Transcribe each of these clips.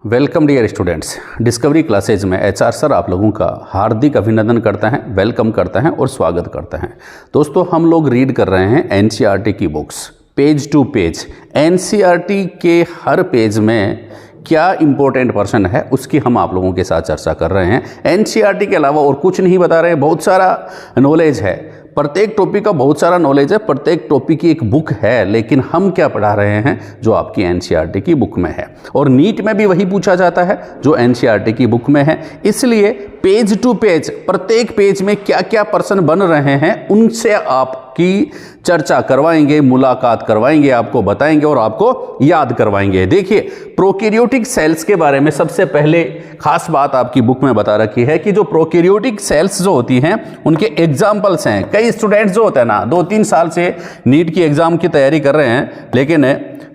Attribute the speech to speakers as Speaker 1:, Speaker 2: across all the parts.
Speaker 1: Welcome dear students, discovery classes में HR sir आप लोगों का हार्दिक अभिनंदन करते हैं, वेलकम करते हैं और स्वागत करते हैं। दोस्तों, हम लोग रीड कर रहे हैं एनसीईआरटी की books page to page. NCERT के हर पेज में क्या इंपॉर्टेंट पर्सन है उसकी हम आप लोगों के साथ चर्चा कर रहे हैं। एनसीईआरटी के अलावा और कुछ नहीं बता रहे हैं, बहुत सारा नॉलेज है, प्रत्येक टॉपिक का बहुत सारा नॉलेज है, प्रत्येक टॉपिक की एक बुक है, लेकिन हम क्या पढ़ा रहे हैं जो आपकी एनसीईआरटी की बुक में है। और नीट में भी वही पूछा जाता है जो एनसीईआरटी की बुक में है। इसलिए पेज टू पेज, प्रत्येक पेज में क्या क्या पर्सन बन रहे हैं उनसे आपकी चर्चा करवाएंगे, मुलाकात करवाएंगे, आपको बताएंगे और आपको याद करवाएंगे। देखिए, प्रोकैरियोटिक सेल्स के बारे में सबसे पहले खास बात आपकी बुक में बता रखी है कि जो प्रोकैरियोटिक सेल्स जो होती हैं उनके एग्जाम्पल्स हैं। कई स्टूडेंट्स जो होते हैं ना 2-3 साल से नीट की एग्जाम की तैयारी कर रहे हैं, लेकिन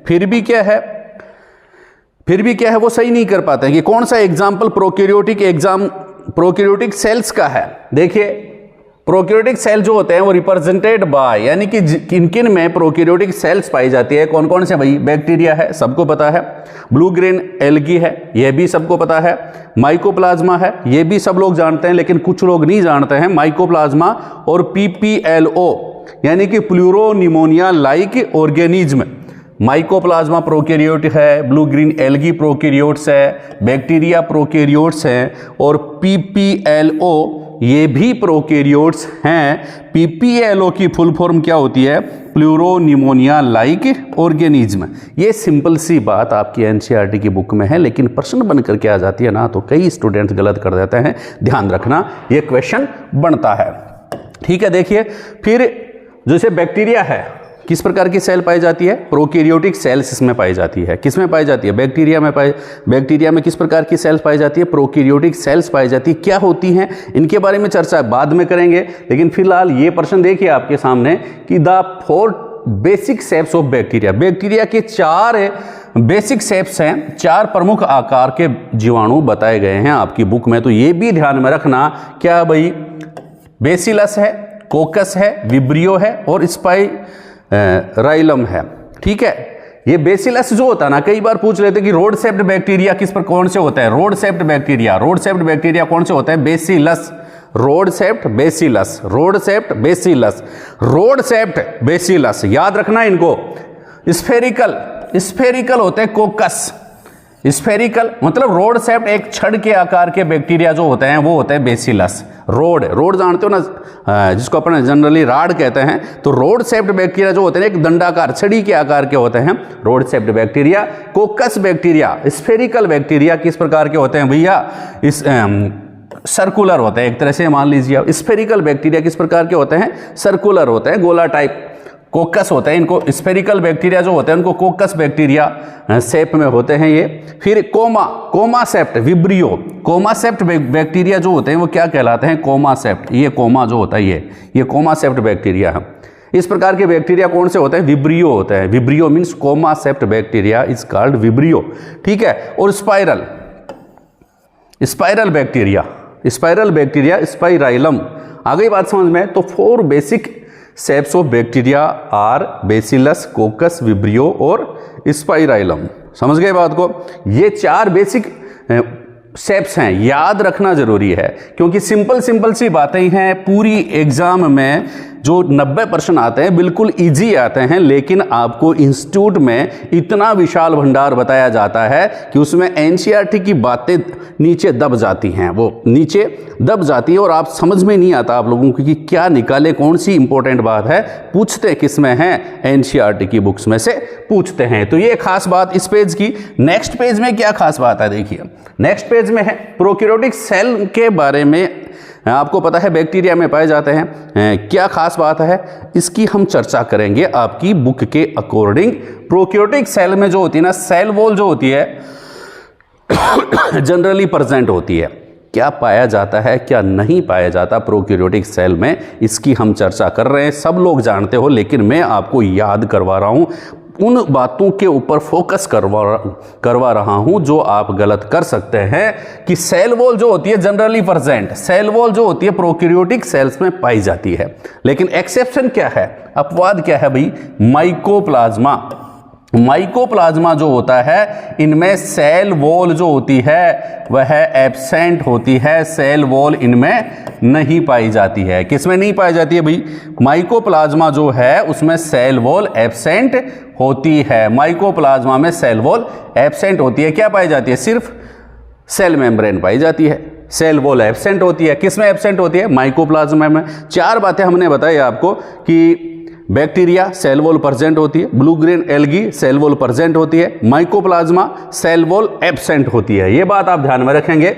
Speaker 1: फिर भी क्या है वो सही नहीं कर पाते हैं कि कौन सा एग्जाम्पल प्रोकैरियोटिक सेल्स का है। देखिए, प्रोकैरियोटिक सेल जो होते हैं वो रिप्रेजेंटेड बाय, यानी कि किन किन में प्रोकैरियोटिक सेल्स पाई जाती है, कौन कौन से भाई। बैक्टीरिया है, सबको पता है। ब्लू ग्रीन एल्गी है, यह भी सबको पता है। माइकोप्लाज्मा है, यह भी सब लोग जानते हैं, लेकिन कुछ लोग नहीं जानते हैं। माइकोप्लाज्मा और पीपीएलओ यानी कि pleuropneumonia like organism. Mycoplasma prokaryote है, ब्लू ग्रीन एल्गी प्रोकैरियोट्स है, बैक्टीरिया प्रोकैरियोट्स हैं और पीपीएलओ ये भी प्रोकैरियोट्स हैं। पीपीएलओ की फुल फॉर्म क्या होती है? Pleuropneumonia like organism. ये सिंपल सी बात आपकी एनसीईआरटी की बुक में है, लेकिन प्रश्न बनकर के आ जाती है ना तो कई स्टूडेंट्स गलत कर देते हैं। ध्यान रखना, ये क्वेश्चन बनता है। ठीक है, देखिए, फिर जैसे बैक्टीरिया है, किस प्रकार की सेल पाई जाती है? प्रोकैरियोटिक सेल्स इसमें पाई जाती है। किसमें पाई जाती है? बैक्टीरिया में किस प्रकार की सेल्स पाई जाती है? प्रोकैरियोटिक सेल्स पाई जाती है। क्या होती हैं इनके बारे में चर्चा बाद में करेंगे, लेकिन फिलहाल ये प्रश्न देखिए आपके सामने कि the 4 basic shapes of bacteria. Bacteria के 4 बेसिक शेप्स हैं, 4 प्रमुख आकार के जीवाणु बताए गए हैं आपकी बुक में। तो ये भी ध्यान में रखना, क्या भाई? बेसिलस है, कोकस है, विब्रियो है और स्पाइराइलम है। ठीक है, ये बेसिलस जो होता है ना, कई बार पूछ लेते कि रोड शेप्ड बैक्टीरिया कौन से होता है? रोड शेप्ड बैक्टीरिया कौन से होते हैं? बेसिलस। रोड शेप्ड बेसिलस याद रखना इनको। स्फेरिकल होते हैं कोकस। स्फेरिकल मतलब रोड शेप्ड, एक छड़ के आकार के बैक्टीरिया जो होते हैं वो होते हैं बेसिलस। रोड जानते हो ना, जिसको अपन जनरली राड कहते हैं। तो रोड शेप्ड बैक्टीरिया जो होते हैं एक दंडाकार छड़ी के आकार के होते हैं, road shaped bacteria. कोकस bacteria, spherical bacteria किस प्रकार के होते हैं भैया? इस सर्कुलर होते हैं, एक तरह से मान लीजिए आप। स्फेरिकल बैक्टीरिया किस प्रकार के होते हैं? सर्कुलर होते हैं, गोला टाइप। कोकस होते हैं, इनको स्फेरिकल बैक्टीरिया जो होते हैं उनको कोकस बैक्टीरिया शेप में होते हैं ये। फिर कोमासेप्ट विब्रियो। कोमासेप्ट बैक्टीरिया जो होते हैं वो क्या कहलाते हैं? कोमासेप्ट। ये कोमा जो होता है ये कोमासेप्ट बैक्टीरिया है। इस प्रकार के बैक्टीरिया कौन से होते हैं? विब्रियो होते हैं। Vibrio means comma shaped bacteria is called vibrio. ठीक है, और स्पाइरल बैक्टीरिया स्पाइराइलम। आ गई बात समझ में? तो 4 basic shapes of bacteria are bacillus, coccus, vibrio और स्पाइराइलम। समझ गए बात को? ये 4 बेसिक शेप्स हैं, याद रखना जरूरी है, क्योंकि सिंपल सी बातें हैं। पूरी एग्जाम में जो 90% आते हैं बिल्कुल इजी आते हैं, लेकिन आपको इंस्टीट्यूट में इतना विशाल भंडार बताया जाता है कि उसमें एनसीईआरटी की बातें नीचे दब जाती हैं, और आप समझ में नहीं आता आप लोगों को कि क्या निकाले, कौन सी इंपॉर्टेंट बात है। पूछते किस में है? एनसीईआरटी की बुक्स में से पूछते हैं। तो ये खास बात इस पेज की। नेक्स्ट पेज में क्या खास बात है? देखिए, नेक्स्ट पेज में है प्रोकैरियोटिक सेल के बारे में। आपको पता है बैक्टीरिया में पाए जाते हैं। क्या खास बात है इसकी हम चर्चा करेंगे आपकी बुक के अकॉर्डिंग। प्रोकैरियोटिक सेल में जो होती है ना, सेल वॉल जो होती है जनरली प्रेजेंट होती है। क्या पाया जाता है, क्या नहीं पाया जाता प्रोकैरियोटिक सेल में, इसकी हम चर्चा कर रहे हैं। सब लोग जानते हो, लेकिन मैं आपको याद करवा रहा हूं, उन बातों के ऊपर फोकस करवा रहा हूं जो आप गलत कर सकते हैं। कि सेल वॉल जो होती है जनरली प्रेजेंट, सेल वॉल जो होती है प्रोकैरियोटिक सेल्स में पाई जाती है, लेकिन एक्सेप्शन क्या है, अपवाद क्या है भाई? माइकोप्लाज्मा। माइकोप्लाज्मा जो होता है इनमें सेल वॉल जो होती है वह एब्सेंट होती है, सेल वॉल इनमें नहीं पाई जाती है। किसमें नहीं पाई जाती है भाई? माइकोप्लाज्मा जो है उसमें सेल वॉल एब्सेंट होती है, माइकोप्लाज्मा में सेल वॉल एब्सेंट होती है। क्या पाई जाती है? सिर्फ सेल मेम्ब्रेन पाई जाती है, सेल वॉल एब्सेंट होती है। किसमें एब्सेंट होती है? माइकोप्लाज्मा में। चार बातें हमने बताई आपको कि बैक्टीरिया सेल वॉल प्रेजेंट होती है, blue green algae cell wall present होती है, माइकोप्लाज्मा सेल वॉल एब्सेंट होती है। ये बात आप ध्यान में रखेंगे।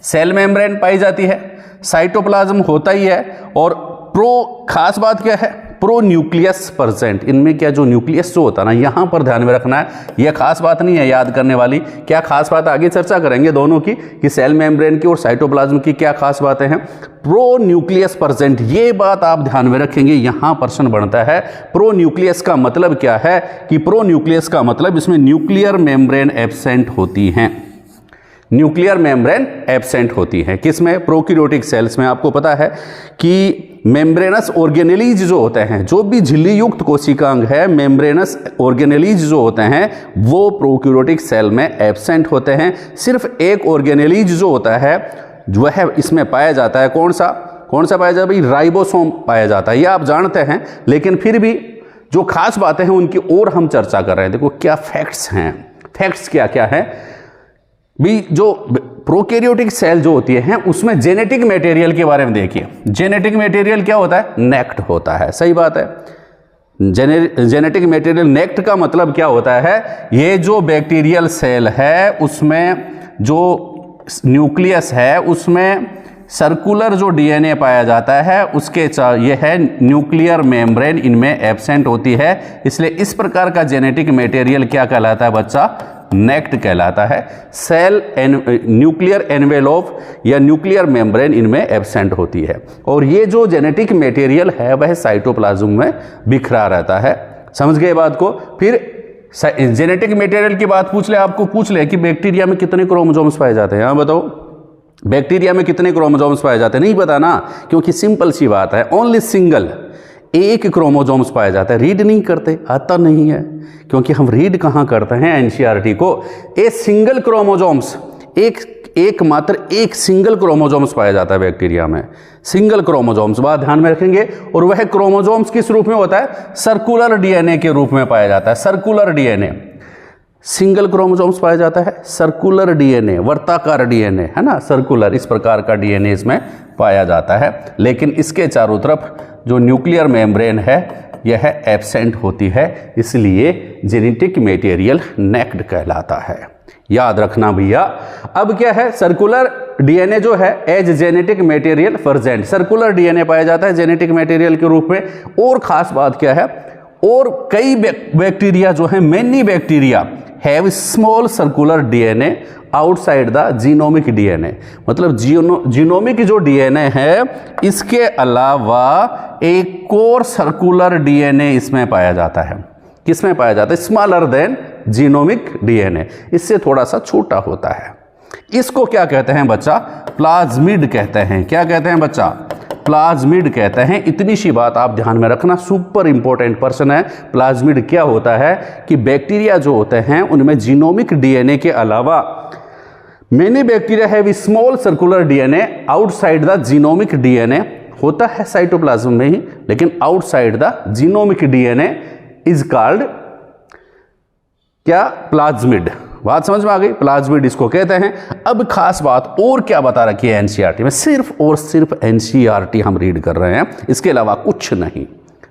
Speaker 1: सेल मेम्ब्रेन पाई जाती है, साइटोप्लाज्म होता ही है, और खास बात क्या है? Pro nucleus present. इनमें क्या जो न्यूक्लियस जो होता है ना, यहां पर ध्यान में रखना है। यह खास बात नहीं है याद करने वाली। क्या खास बात? आगे चर्चा करेंगे दोनों की कि सेल मेम्ब्रेन की और साइटोप्लाज्म की क्या खास बातें हैं। प्रो न्यूक्लियस प्रेजेंट, ये बात आप ध्यान में रखेंगे। यहां प्रश्न बनता है प्रो न्यूक्लियस का मतलब क्या है? कि प्रो न्यूक्लियस का मतलब इसमें न्यूक्लियर मेम्ब्रेन एब्सेंट होती हैं, न्यूक्लियर मेम्ब्रेन एब्सेंट होती है। किसमें? प्रोकैरियोटिक सेल्स में। आपको पता है कि मेम्ब्रेनस ऑर्गेनेलीज जो होते हैं, जो भी झिल्ली युक्त कोशिकांग है, मेम्ब्रेनस ऑर्गेनेलीज जो होते हैं वो प्रोकैरियोटिक सेल में एब्सेंट होते हैं। सिर्फ एक ऑर्गेनेलीज जो होता है जो है इसमें पाया जाता है। कौन सा पाया जाता है? राइबोसोम पाया जाता है। ये आप जानते हैं, लेकिन फिर भी जो खास बातें हैं उनकी और हम चर्चा कर रहे हैं। देखो क्या फैक्ट्स हैं। फैक्ट्स क्या क्या है भी? जो प्रोकैरियोटिक सेल जो होती है उसमें जेनेटिक मटेरियल के बारे में देखिए। जेनेटिक मटेरियल क्या होता है? नेक्ट होता है। सही बात है। जेनेटिक मटेरियल नेक्ट का मतलब क्या होता है? ये जो बैक्टीरियल सेल है उसमें जो न्यूक्लियस है उसमें सर्कुलर जो डीएनए पाया जाता है उसके ये है न्यूक्लियर मेम्ब्रेन इनमें एब्सेंट होती है। इसलिए इस प्रकार का जेनेटिक मटेरियल क्या कहलाता है बच्चा? नेक्ट कहलाता है। सेल न्यूक्लियर एनवेलोप या न्यूक्लियर मेम्ब्रेन इनमें एब्सेंट होती है, और ये जो जेनेटिक मटेरियल है वह साइटोप्लाज्म में बिखरा रहता है। समझ गए बात को? फिर जेनेटिक मटेरियल की बात पूछ ले कि बैक्टीरिया में कितने क्रोमोसोम्स पाए जाते हैं। हाँ बताओ, बैक्टीरिया में कितने क्रोमोसोम्स पाए जाते हैं? नहीं पता ना, क्योंकि सिंपल सी बात है, ओनली सिंगल एक क्रोमोसोम्स पाया जाता है। रीड नहीं करते, आता नहीं है, क्योंकि हम रीड कहाँ करते हैं एनसीईआरटी को। ए सिंगल क्रोमोसोम्स, एक मात्र एक सिंगल क्रोमोसोम्स पाया जाता है बैक्टीरिया में, सिंगल क्रोमोसोम्स। बात ध्यान में रखेंगे। और वह क्रोमोसोम्स किस रूप में होता है? सर्कुलर डीएनए के रूप में पाया जाता है। सर्कुलर डीएनए, सिंगल क्रोमोसोम्स पाया जाता है, सर्कुलर डीएनए, वर्ताकार डीएनए है ना, सर्कुलर, इस प्रकार का डीएनए इसमें पाया जाता है। लेकिन इसके चारों तरफ जो न्यूक्लियर मेम्ब्रेन है यह एब्सेंट होती है, इसलिए जेनेटिक मटेरियल नेक्ड कहलाता है। याद रखना भैया। अब क्या है? सर्कुलर डीएनए जो है as genetic material present, circular DNA पाया जाता है जेनेटिक मटेरियल के रूप में। और खास बात क्या है? और कई बैक्टीरिया जो है, many bacteria have small circular DNA outside the genomic DNA. मतलब जीनोमिक जो डीएनए है इसके अलावा एक और सर्कुलर डीएनए इसमें पाया जाता है। किसमें पाया जाता है? स्मॉलर देन जीनोमिक डीएनए, इससे थोड़ा सा छोटा होता है। इसको क्या कहते हैं बच्चा? प्लाज्मिड कहते हैं। क्या कहते हैं बच्चा? प्लाज्मिड कहते हैं। इतनी सी बात आप ध्यान में रखना, सुपर इंपॉर्टेंट प्रश्न है। प्लाज्मिड क्या होता है? कि बैक्टीरिया जो होते हैं उनमें जीनोमिक डीएनए के अलावा many bacteria have small circular DNA outside the genomic DNA, होता है साइटोप्लाज्म में ही, लेकिन outside the genomic DNA is called क्या? प्लाज्मिड। बात समझ में आ गई? प्लाज्मिड इसको कहते हैं। अब खास बात और क्या बता रखी है एनसीईआरटी में? सिर्फ और सिर्फ एनसीईआरटी हम रीड कर रहे हैं, इसके अलावा कुछ नहीं।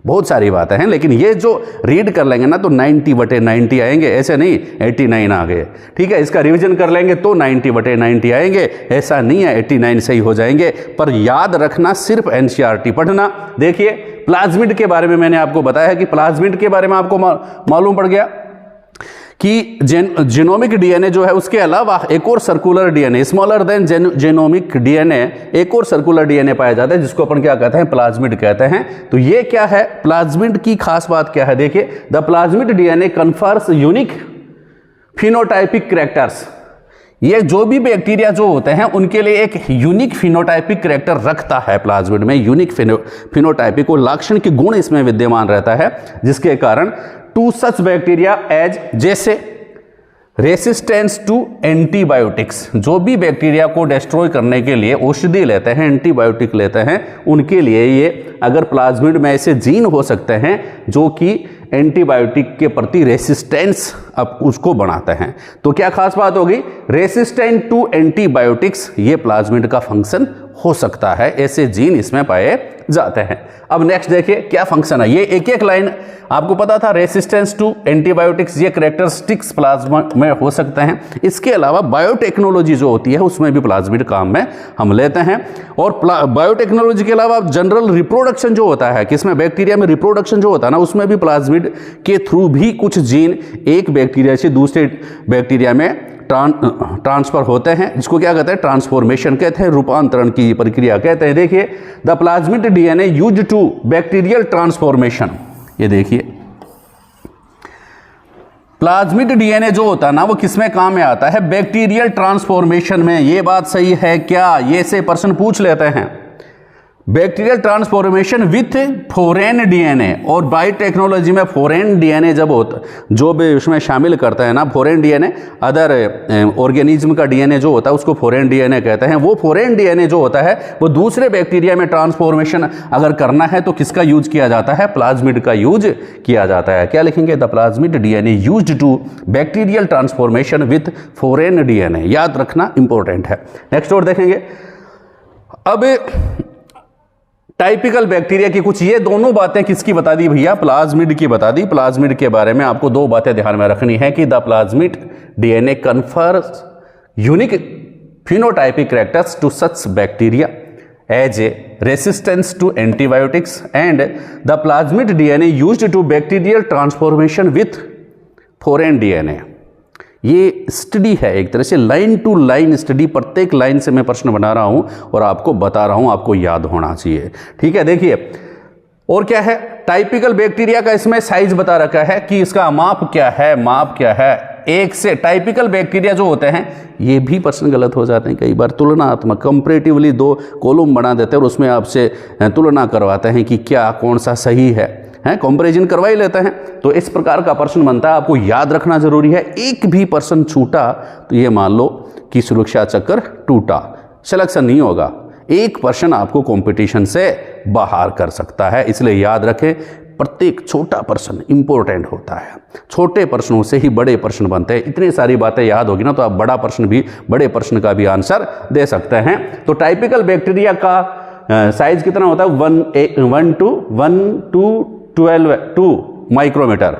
Speaker 1: बहुत सारी बातें हैं, लेकिन ये जो रीड कर लेंगे ना तो 90/90 आएंगे, ऐसे नहीं 89 आ गए। ठीक है, इसका रिवीजन कर लेंगे तो 90/90 आएंगे, ऐसा नहीं है 89 सही हो जाएंगे। पर याद रखना सिर्फ एनसीईआरटी पढ़ना। देखिए प्लाज्मिड के बारे में मैंने आपको बताया कि प्लाज्मिड के बारे में आपको मालूम पड़ गया कि जीनोमिक डीएनए जो है उसके अलावा एक और circular DNA, smaller than genomic DNA, एक और सर्कुलर डीएनए पाया जाता है जिसको अपन क्या कहते हैं? प्लाज्मिड कहते हैं। तो ये क्या है? प्लाज्मिड की खास बात क्या है? देखिए, the plasmid DNA confers unique phenotypic characters. ये जो भी बैक्टीरिया जो होते हैं उनके लिए एक यूनिक फिनोटाइपिक कैरेक्टर रखता है। प्लाज्मिड में यूनिक फिनोटाइपिक और लाक्षणिक गुण इसमें विद्यमान रहता है, जिसके कारण टू सच बैक्टीरिया एज, जैसे रेसिस्टेंस टू एंटीबायोटिक्स, जो भी बैक्टीरिया को डिस्ट्रॉय करने के लिए औषधि लेते हैं, एंटीबायोटिक लेते हैं, उनके लिए ये अगर प्लाज्मिड में ऐसे जीन हो सकते हैं जो कि एंटीबायोटिक के प्रति रेसिस्टेंस अब उसको बनाते हैं। तो क्या खास बात होगी, रेसिस्टेंट टू एंटीबायोटिक्स, ये प्लाज्मिड का फंक्शन हो सकता है, ऐसे जीन इसमें पाए जाते हैं। अब नेक्स्ट देखिए क्या फंक्शन है, ये एक एक लाइन आपको पता था, रेसिस्टेंस टू एंटीबायोटिक्स ये कैरेक्टरिस्टिक्स प्लाज्मा में हो सकते हैं। इसके अलावा बायोटेक्नोलॉजी जो होती है उसमें भी प्लाज्मिड काम में हम लेते हैं। और बायोटेक्नोलॉजी के अलावा जनरल रिप्रोडक्शन जो होता है, किसमें, बैक्टीरिया में रिप्रोडक्शन जो होता है ना, उसमें भी प्लाज्मिड के थ्रू भी कुछ जीन एक बैक्टीरिया से दूसरे बैक्टीरिया में ट्रांसफर होते हैं, जिसको क्या कहते हैं, ट्रांसफॉर्मेशन कहते हैं, रूपांतरण की प्रक्रिया कहते हैं। देखिए the plasmid DNA used to bacterial transformation, ये देखिए प्लाज्मिड डीएनए जो होता है ना वो किसमें काम में आता है, बैक्टीरियल ट्रांसफॉर्मेशन में। ये बात सही है क्या, ये से प्रश्न पूछ लेते हैं। Bacterial transformation with foreign DNA, और बायोटेक्नोलॉजी में फॉरेन डीएनए जब होता, जो भी उसमें शामिल करता है ना फॉरेन डीएनए, अदर ऑर्गेनिज्म का डीएनए जो होता है उसको फॉरेन डीएनए कहते हैं। वो फॉरेन डीएनए जो होता है वो दूसरे बैक्टीरिया में ट्रांसफॉर्मेशन अगर करना है तो किसका यूज किया जाता है, प्लाज्मिड का यूज किया जाता है। क्या लिखेंगे, the plasmid DNA used to bacterial transformation with foreign DNA, याद रखना इंपॉर्टेंट है। नेक्स्ट और देखेंगे। अब टाइपिकल बैक्टीरिया की कुछ, ये दोनों बातें किसकी बता दी भैया, प्लाज्मिड की बता दी। प्लाज्मिड के बारे में आपको दो बातें ध्यान में रखनी है कि the plasmid DNA confers unique phenotypic characters to such bacteria as a resistance to antibiotics and the plasmid DNA used to bacterial transformation with foreign DNA. ये स्टडी है एक तरह से लाइन टू लाइन स्टडी, प्रत्येक line से मैं प्रश्न बना रहा हूं और आपको बता रहा हूं, आपको याद होना चाहिए। ठीक है, देखिए और क्या है, टाइपिकल बैक्टीरिया का इसमें साइज बता रखा है कि इसका माप क्या है, माप क्या है। एक से टाइपिकल बैक्टीरिया जो होते हैं, ये भी प्रश्न गलत हो जाते हैं कई बार, तुलनात्मक कंपैरेटिवली दो कॉलम बना देते हैं और उसमें आपसे तुलना करवाते हैं कि क्या कौन सा सही है, कंपैरिजन करवा ही लेते हैं। तो इस प्रकार का प्रश्न बनता है, आपको याद रखना जरूरी है। एक भी प्रश्न छूटा तो ये मान लो कि सुरक्षा चक्र टूटा, सिलेक्शन नहीं होगा। एक प्रश्न आपको कंपटीशन से बाहर कर सकता है, इसलिए याद रखें प्रत्येक छोटा प्रश्न इंपॉर्टेंट होता है। छोटे प्रश्नों से ही बड़े प्रश्न बनते हैं। इतनी सारी बातें याद होगी ना तो आप बड़ा प्रश्न भी, बड़े प्रश्न का भी आंसर दे सकते हैं। तो टाइपिकल बैक्टीरिया का साइज कितना होता है, 1 to 2 माइक्रोमीटर,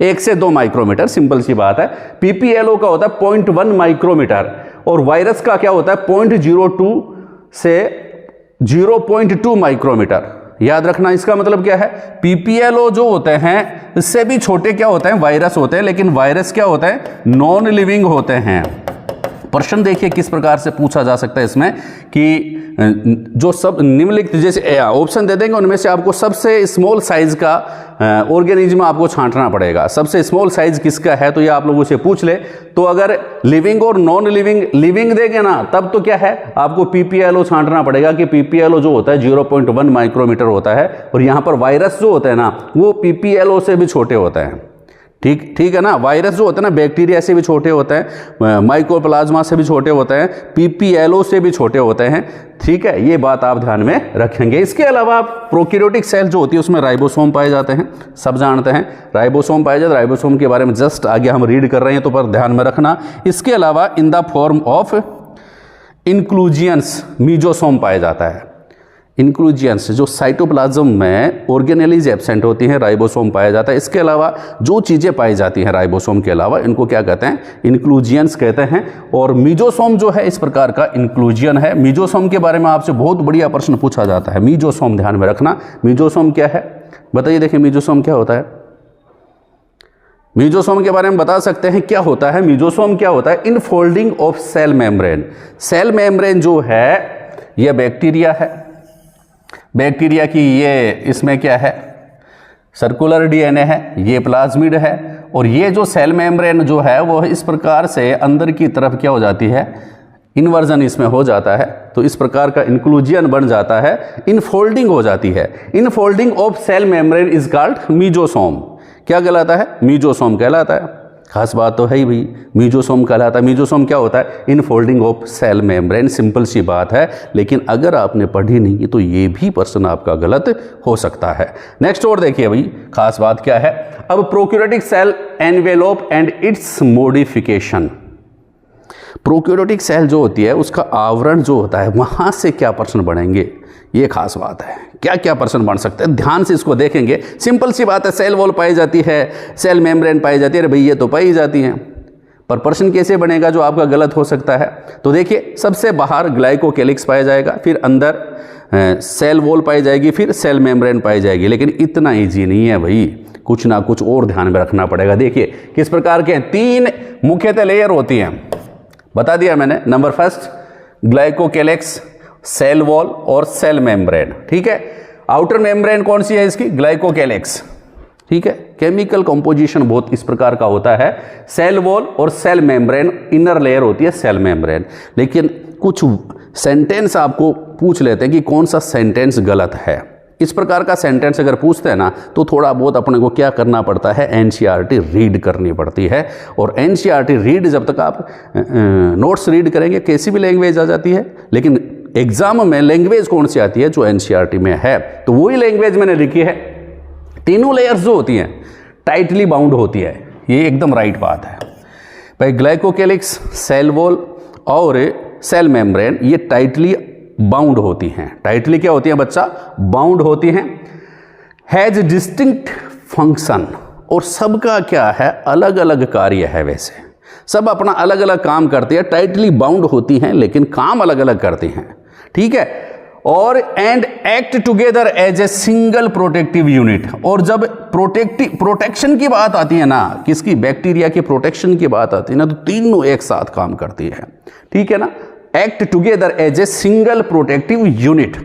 Speaker 1: 1 से 2 माइक्रोमीटर, सिंपल सी बात है। पीपीएलओ का होता है 0.1 माइक्रोमीटर और वायरस का क्या होता है 0.02 से 0.2 माइक्रोमीटर। याद रखना, इसका मतलब क्या है, पीपीएलओ जो होते हैं इससे भी छोटे क्या होते हैं, वायरस होते हैं, लेकिन वायरस क्या होता है, नॉन लिविंग होते हैं। प्रश्न देखिए किस प्रकार से पूछा जा सकता है इसमें कि जो सब निम्नलिखित, जैसे ऑप्शन दे देंगे उनमें से आपको सबसे स्मॉल साइज का ऑर्गेनिज्म आपको छांटना पड़ेगा। सबसे स्मॉल साइज किसका है तो ये आप लोगों से पूछ ले, तो अगर लिविंग और नॉन लिविंग देंगे ना तब तो क्या है, आपको पीपीएलओ छांटना पड़ेगा कि पीपीएलओ जो होता है 0.1 माइक्रोमीटर होता है और यहाँ पर वायरस जो होते हैं ना वो पीपीएलओ से भी छोटे होते हैं। ठीक है ना, वायरस जो होते हैं ना बैक्टीरिया से भी छोटे होते हैं, माइकोप्लाज्मा से भी छोटे होते हैं, पीपीएलओ से भी छोटे होते हैं। ठीक है, ये बात आप ध्यान में रखेंगे। इसके अलावा प्रोकैरियोटिक सेल जो होती है उसमें राइबोसोम पाए जाते हैं, सब जानते हैं राइबोसोम पाए जाते हैं। राइबोसोम के बारे में जस्ट आगे हम रीड कर रहे हैं तो पर ध्यान में रखना। इसके अलावा in the form of inclusions mesosome पाया जाता है। इंक्लूजियंस जो साइटोप्लाज्म में ऑर्गेनेलीज एब्सेंट होती हैं, राइबोसोम पाया जाता है। इसके अलावा जो चीज़ें पाई जाती हैं राइबोसोम के अलावा, इनको क्या कहते हैं, इंक्लूजियंस कहते हैं। और मीजोसोम जो है इस प्रकार का इंक्लूजियन है। मीजोसोम के बारे में आपसे बहुत बढ़िया प्रश्न पूछा जाता है। मीजोसोम ध्यान में रखना, मीजोसोम क्या है बताइए। देखिए मीजोसोम क्या होता है, मीजोसोम के बारे में बता सकते हैं क्या होता है। मीजोसोम क्या होता है, infolding of cell membrane. Cell membrane जो है यह बैक्टीरिया है, बैक्टीरिया की ये इसमें क्या है, सर्कुलर डीएनए है, ये प्लाज्मिड है। और ये जो सेल मेम्ब्रेन जो है वो इस प्रकार से अंदर की तरफ क्या हो जाती है, इन्वर्जन इसमें हो जाता है। तो इस प्रकार का इंक्लूजियन बन जाता है, इनफोल्डिंग हो जाती है। Infolding of cell membrane is called mesosome. क्या कहलाता है? मीजोसोम कहलाता है। खास बात तो है ही भाई, मीजोसोम कहलाता है। मीजोसोम क्या होता है? Infolding of cell membrane. Simple सी बात है, लेकिन अगर आपने पढ़ी नहीं तो ये भी प्रश्न आपका गलत हो सकता है। नेक्स्ट और देखिए भाई, खास बात क्या है? अब prokaryotic cell envelope and its modification. Prokaryotic cell जो होती है उसका आवरण जो होता है, वहां से क्या प्रश्न बनेंगे, ये खास बात है। क्या क्या प्रश्न बन सकते हैं, ध्यान से इसको देखेंगे। सिंपल सी बात है, सेल वॉल पाई जाती है, सेल मेम्ब्रेन पाई जाती है, अरे भाई ये तो पाई जाती हैं, पर प्रश्न कैसे बनेगा जो आपका गलत हो सकता है? तो देखिए, सबसे बाहर ग्लाइकोकेलिक्स पाया जाएगा, फिर अंदर सेल वॉल पाई जाएगी, फिर सेल मेम्ब्रेन पाई जाएगी। लेकिन इतना ईजी नहीं है भाई, कुछ ना कुछ और ध्यान में रखना पड़ेगा। देखिए किस प्रकार के 3 मुख्यतः लेयर होती हैं, बता दिया मैंने। नंबर फर्स्ट ग्लाइकोकेलिक्स, सेल वॉल और सेल मेम्ब्रेन। ठीक है, आउटर मेम्ब्रेन कौन सी है इसकी? ग्लाइकोकेलिक्स। ठीक है, केमिकल कंपोजिशन बहुत इस प्रकार का होता है। सेल वॉल और सेल मेम्ब्रेन, इनर लेयर होती है सेल मेम्ब्रेन। लेकिन कुछ सेंटेंस आपको पूछ लेते हैं कि कौन सा सेंटेंस गलत है। इस प्रकार का सेंटेंस अगर पूछते हैं ना, तो थोड़ा बहुत अपने को क्या करना पड़ता है? एनसीईआरटी रीड करनी पड़ती है। और एनसीईआरटी रीड जब तक आप नोट्स रीड करेंगे, कैसी भी लैंग्वेज आ जाती है, लेकिन एग्जाम में लैंग्वेज कौन सी आती है? जो एनसीईआरटी में है, तो वही लैंग्वेज मैंने लिखी है। तीनों लेयर्स जो होती हैं टाइटली बाउंड होती है, ये एकदम राइट बात है भाई। ग्लाइकोकेलिक्स, सेल वॉल और सेल मेम्ब्रेन ये टाइटली बाउंड होती हैं। टाइटली क्या होती हैं बच्चा? बाउंड होती हैं। हैज डिस्टिंक्ट फंक्शन, और सबका क्या है? अलग अलग कार्य है। वैसे सब अपना अलग अलग काम करती है, टाइटली बाउंड होती हैं लेकिन काम अलग अलग करती हैं। ठीक है, और and act together as a single protective unit. और जब प्रोटेक्शन की बात आती है ना, किसकी? बैक्टीरिया की प्रोटेक्शन की बात आती है ना, तो तीनों एक साथ काम करती है। ठीक है ना, act together as a single protective unit.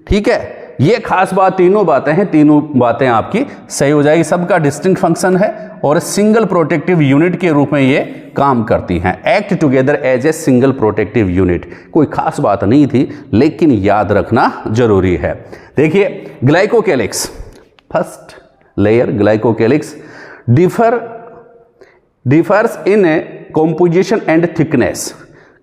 Speaker 1: ठीक है, ये खास बात, तीनों बातें हैं, तीनों बातें आपकी सही हो जाएगी। सबका डिस्टिंक्ट फंक्शन है और सिंगल प्रोटेक्टिव यूनिट के रूप में ये काम करती हैं। Act together as a single protective unit, कोई खास बात नहीं थी, लेकिन याद रखना जरूरी है। देखिए glycocalyx, first layer glycocalyx differs in composition and thickness.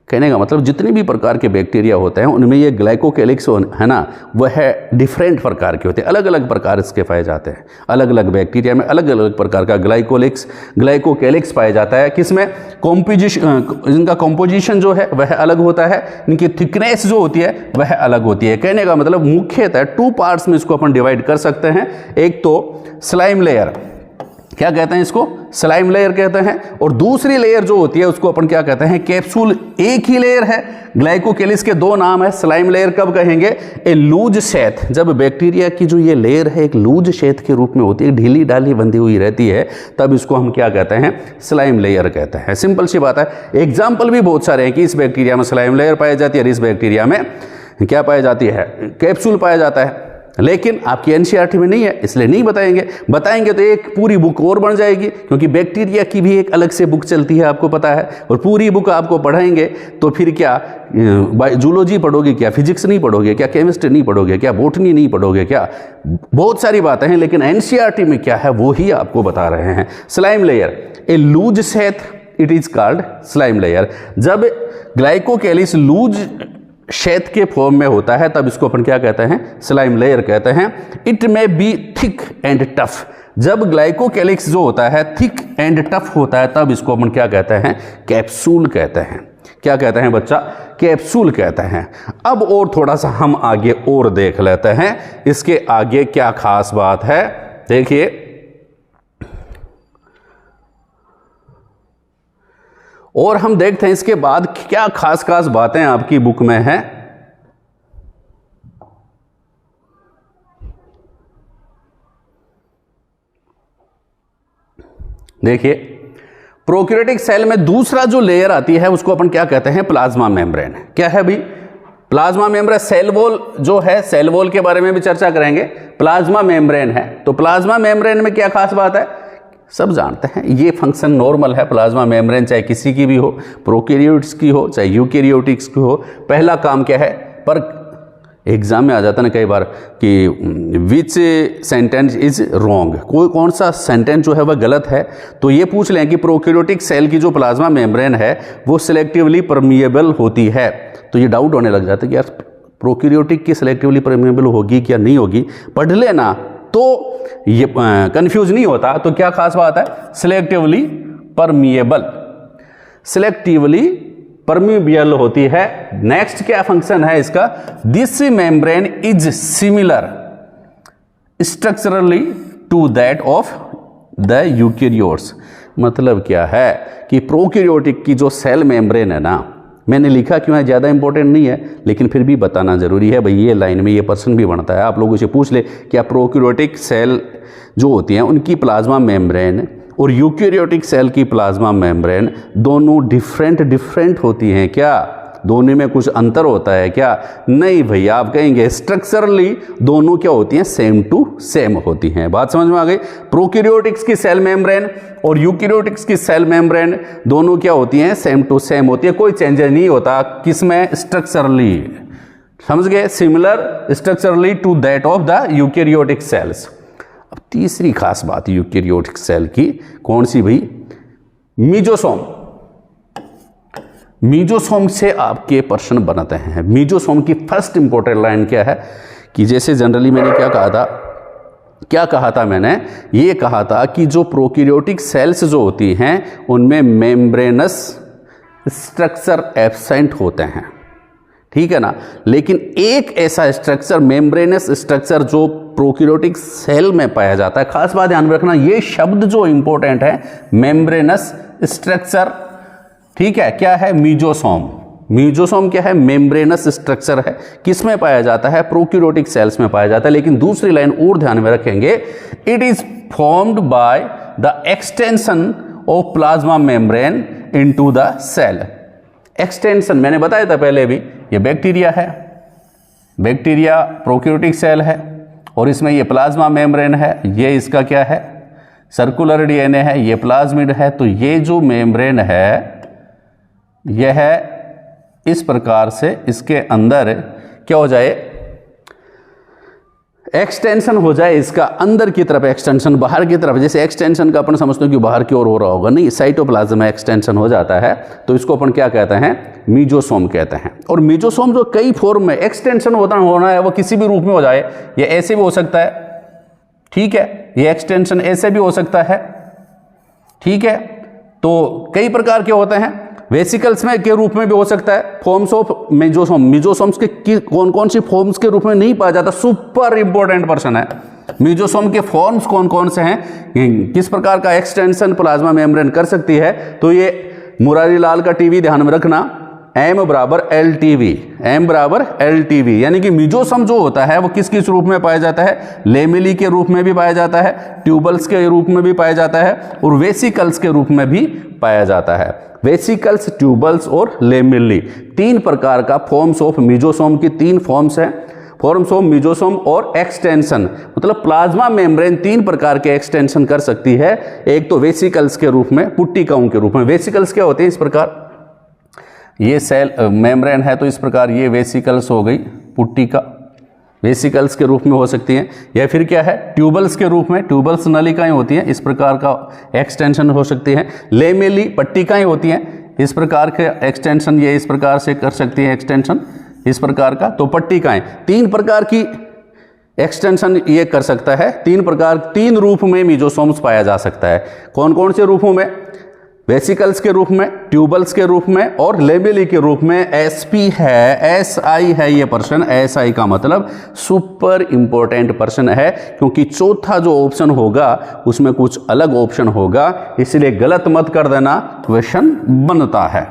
Speaker 1: कहने का मतलब जितने भी प्रकार के बैक्टीरिया होते हैं उनमें ये ग्लाइकोकेलिक्स है ना, वह डिफरेंट प्रकार के होते हैं, अलग अलग प्रकार इसके पाए जाते हैं। अलग अलग बैक्टीरिया में अलग अलग प्रकार का ग्लाइकोकेलिक्स पाया जाता है। किसमें? कॉम्पोजिशन, इनका कॉम्पोजिशन जो है वह अलग होता है, इनकी थिकनेस जो होती है वह अलग होती है। कहने का मतलब मुख्यतः 2 पार्ट्स में इसको अपन डिवाइड कर सकते हैं। एक तो स्लाइम लेयर, क्या कहते हैं इसको? स्लाइम लेयर कहते हैं। और दूसरी लेयर जो होती है उसको अपन क्या कहते हैं? कैप्सूल। एक ही लेयर है, ग्लाइकोकेलिक्स के 2 नाम है। स्लाइम लेयर कब कहेंगे? ए लूज शेथ, जब बैक्टीरिया की जो ये लेयर है एक लूज शेथ के रूप में होती है, ढीली ढाली बंधी हुई रहती है, तब इसको हम क्या कहते हैं? स्लाइम लेयर कहते हैं। सिंपल सी बात है। एग्जाम्पल भी बहुत सारे हैं कि इस बैक्टीरिया में स्लाइम लेयर पाई जाती है और इस बैक्टीरिया में क्या पाई जाती है? कैप्सूल पाया जाता है। लेकिन आपकी एनसीईआरटी में नहीं है, इसलिए नहीं बताएंगे तो एक पूरी बुक और बन जाएगी, क्योंकि बैक्टीरिया की भी एक अलग से बुक चलती है, आपको पता है। और पूरी बुक आपको पढ़ाएंगे तो फिर क्या जूलॉजी पढ़ोगे क्या? फिजिक्स नहीं पढ़ोगे क्या? केमिस्ट्री नहीं पढ़ोगे क्या? बॉटनी नहीं पढ़ोगे क्या? बहुत सारी बातें हैं, लेकिन एनसीईआरटी में क्या है वो ही आपको बता रहे हैं। Slime layer a loose sheath, it is called slime layer. जब ग्लाइकोकेलिक्स लूज शेथ के फॉर्म में होता है तब इसको अपन क्या कहते हैं? स्लाइम लेयर कहते हैं। इट में बी थिक एंड टफ, जब ग्लाइकोकेलिक्स जो होता है थिक एंड टफ होता है तब इसको अपन क्या कहते हैं? कैप्सूल कहते हैं। क्या कहते हैं बच्चा? कैप्सूल कहते हैं। अब और थोड़ा सा हम आगे और देख लेते हैं, इसके आगे क्या खास बात है। देखिए और हम देखते हैं इसके बाद क्या खास खास बातें आपकी बुक में हैं। देखिए प्रोकैरियोटिक सेल में दूसरा जो लेयर आती है उसको अपन क्या कहते हैं? Plasma membrane. क्या है भाई? Plasma membrane. सेल वॉल जो है, सेल वॉल के बारे में भी चर्चा करेंगे। प्लाज्मा मेम्ब्रेन है, तो प्लाज्मा मेम्ब्रेन में क्या खास बात है? सब जानते हैं, ये फंक्शन नॉर्मल है प्लाज्मा मेम्ब्रेन, चाहे किसी की भी हो, प्रोकैरियोट्स की हो चाहे यूकैरियोटिक्स की हो। पहला काम क्या है? पर एग्जाम में आ जाता है ना कई बार कि विच सेंटेंस इज रॉन्ग, कोई कौन सा सेंटेंस जो है वह गलत है, तो ये पूछ लें कि प्रोकैरियोटिक सेल की जो प्लाज्मा मेम्ब्रेन है वो सिलेक्टिवली परमिएबल होती है। तो ये डाउट होने लग जाता है कि यार प्रोकैरियोटिक की सिलेक्टिवली परमिएबल होगी क्या नहीं होगी, पढ़ लेना तो ये कंफ्यूज नहीं होता। तो क्या खास बात है, सिलेक्टिवली परमिएबल, सिलेक्टिवली परमिएबल होती है। नेक्स्ट क्या फंक्शन है इसका, this membrane is similar structurally to that of the eukaryotes. मतलब क्या है कि प्रोकैरियोटिक की जो सेल मेम्ब्रेन है ना, मैंने लिखा क्यों है, ज़्यादा इंपॉर्टेंट नहीं है लेकिन फिर भी बताना जरूरी है भाई, ये लाइन में ये पर्सन भी बनता है। आप लोगों से पूछ ले क्या प्रोकैरियोटिक सेल जो होती हैं उनकी प्लाज्मा मेम्ब्रेन और यूकेरियोटिक सेल की प्लाज्मा मेम्ब्रेन दोनों डिफरेंट होती हैं क्या, दोनों में कुछ अंतर होता है क्या? नहीं भैया, आप कहेंगे स्ट्रक्चरली दोनों क्या होती हैं, सेम टू सेम होती हैं। बात समझ में आ गई। प्रोकैरियोटिक्स की सेल मेम्ब्रेन और यूकेरियोटिक्स की सेल मेम्ब्रेन दोनों क्या होती हैं, सेम टू सेम होती है, कोई चेंज नहीं होता किसमें, स्ट्रक्चरली। समझ गए, similar structurally to that of the eukaryotic cells. अब तीसरी खास बात यूकेरियोटिक सेल की कौन सी भाई, मीजोसोम। मीजोसोम से आपके प्रश्न बनते हैं। मीजोसोम की फर्स्ट इंपॉर्टेंट लाइन क्या है कि जैसे जनरली मैंने क्या कहा था मैंने ये कहा था कि जो प्रोकैरियोटिक सेल्स जो होती हैं उनमें मेम्ब्रेनस स्ट्रक्चर एब्सेंट होते हैं, ठीक है ना। लेकिन एक ऐसा स्ट्रक्चर मेम्ब्रेनस स्ट्रक्चर जो प्रोकैरियोटिक सेल में पाया जाता है, खास बात ध्यान में रखना, ये शब्द जो इंपॉर्टेंट है, मेम्ब्रेनस स्ट्रक्चर, ठीक है, क्या है, मीजोसोम। मीजोसोम क्या है, मेम्ब्रेनस स्ट्रक्चर है, किस में पाया जाता है, प्रोकैरियोटिक सेल्स में पाया जाता है। लेकिन दूसरी लाइन और ध्यान में रखेंगे, it is formed by the extension of plasma membrane into the cell. Extension मैंने बताया था पहले भी, ये बैक्टीरिया है, बैक्टीरिया प्रोकैरियोटिक सेल है और इसमें ये प्लाज्मा मेम्ब्रेन है, ये इसका क्या है, सर्कुलर डीएनए है, ये प्लाज्मिड है। तो ये जो मेम्ब्रेन है यह इस प्रकार से इसके अंदर क्या हो जाए, एक्सटेंशन हो जाए, इसका अंदर की तरफ एक्सटेंशन, बाहर की तरफ। जैसे एक्सटेंशन का अपन समझते हो कि बाहर की ओर हो रहा होगा, नहीं, साइटोप्लाज्म में एक्सटेंशन हो जाता है, तो इसको अपन क्या कहते हैं, मीजोसोम कहते हैं। और मीजोसोम जो कई फॉर्म में एक्सटेंशन होना है, वो किसी भी रूप में हो जाए, ये ऐसे भी हो सकता है, ठीक है, ये एक्सटेंशन ऐसे भी हो सकता है, ठीक है। तो कई प्रकार के होते हैं, वेसिकल्स में के रूप में भी हो सकता है, फॉर्म्स ऑफ मीजोसोम। मीजोसोम्स के कौन कौन सी फॉर्म्स के रूप में नहीं पाया जाता, सुपर इंपॉर्टेंट पर्सन है। मीजोसोम के फॉर्म्स कौन कौन से हैं, किस प्रकार का एक्सटेंशन प्लाज्मा मेम्ब्रेन कर सकती है, तो ये मुरारी लाल का टीवी ध्यान में रखना, M बराबर LTV, M बराबर LTV, यानी कि मीजोसोम जो होता है वो किस किस रूप में पाया जाता है, लेमेली के रूप में भी पाया जाता है, ट्यूबल्स के रूप में भी पाया जाता है और वेसिकल्स के रूप में भी पाया जाता है। वेसिकल्स, ट्यूबल्स और लेमेली, तीन प्रकार का फॉर्म्स ऑफ मीजोसोम की तीन फॉर्म्स हैं, फॉर्म्स ऑफ मीजोसोम और एक्सटेंशन। मतलब प्लाज्मा मेम्ब्रेन तीन प्रकार के एक्सटेंशन कर सकती है। एक तो वेसिकल्स के रूप में, पुट्टिकाओं के रूप में। वेसिकल्स क्या होते हैं, इस प्रकार ये सेल मेम्ब्रेन है तो इस प्रकार ये वेसिकल्स हो गई, पुट्टिका वेसिकल्स के रूप में हो सकती हैं। या फिर क्या है, ट्यूबल्स के रूप में, ट्यूबल्स नलिकाएं होती हैं, इस प्रकार का एक्सटेंशन हो सकती है। लेमेली पट्टिकाएं होती हैं, इस प्रकार के एक्सटेंशन ये इस प्रकार से कर सकती है, एक्सटेंशन इस प्रकार का। तो पट्टिकाएं तीन प्रकार की एक्सटेंशन ये कर सकता है, तीन रूप में मीजोसोम्स पाया जा सकता है। कौन कौन से रूपों में, वेसिकल्स के रूप में, ट्यूबल्स के रूप में और लेमेली के रूप में। SP है, SI है, ये पर्सन SI का मतलब सुपर इंपॉर्टेंट पर्सन है, क्योंकि चौथा जो ऑप्शन होगा उसमें कुछ अलग ऑप्शन होगा, इसलिए गलत मत कर देना, क्वेश्चन बनता है।